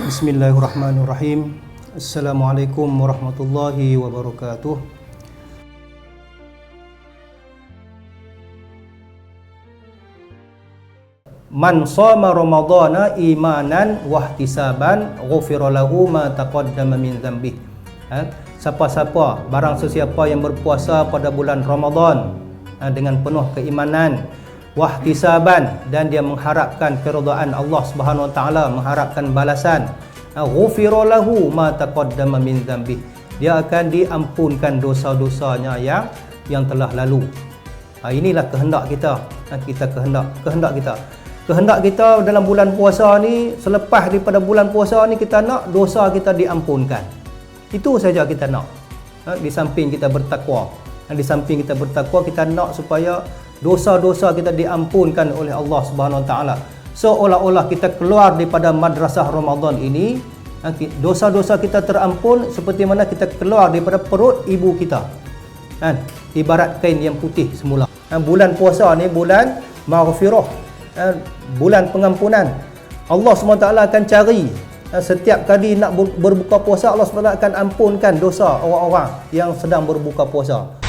Bismillahirrahmanirrahim. Assalamualaikum warahmatullahi wabarakatuh. Man shoma ramadhana imanan wahtisaban ghufira lahu ma taqaddama min dhanbih. Siapa-siapa, barang sesiapa yang berpuasa pada bulan Ramadan dengan penuh keimanan, wahtisaban, dan dia mengharapkan keridaan Allah Subhanahu wa taala, mengharapkan balasan, ghufira lahu ma taqaddama min dhanbih. Dia akan diampunkan dosa-dosanya yang telah lalu. Inilah kehendak kita. Kehendak kita dalam bulan puasa ni, selepas daripada bulan puasa ni, kita nak dosa kita diampunkan. Itu saja kita nak. Di samping kita bertakwa, kita nak supaya dosa-dosa kita diampunkan oleh Allah Subhanahu wa taala. Seolah-olah kita keluar daripada madrasah Ramadan ini, dosa-dosa kita terampun seperti mana kita keluar daripada perut ibu kita. Ibarat kain yang putih semula. Bulan puasa ni bulan maghfirah, bulan pengampunan. Allah SWT akan cari, setiap kali nak berbuka puasa, Allah SWT akan ampunkan dosa orang-orang yang sedang berbuka puasa.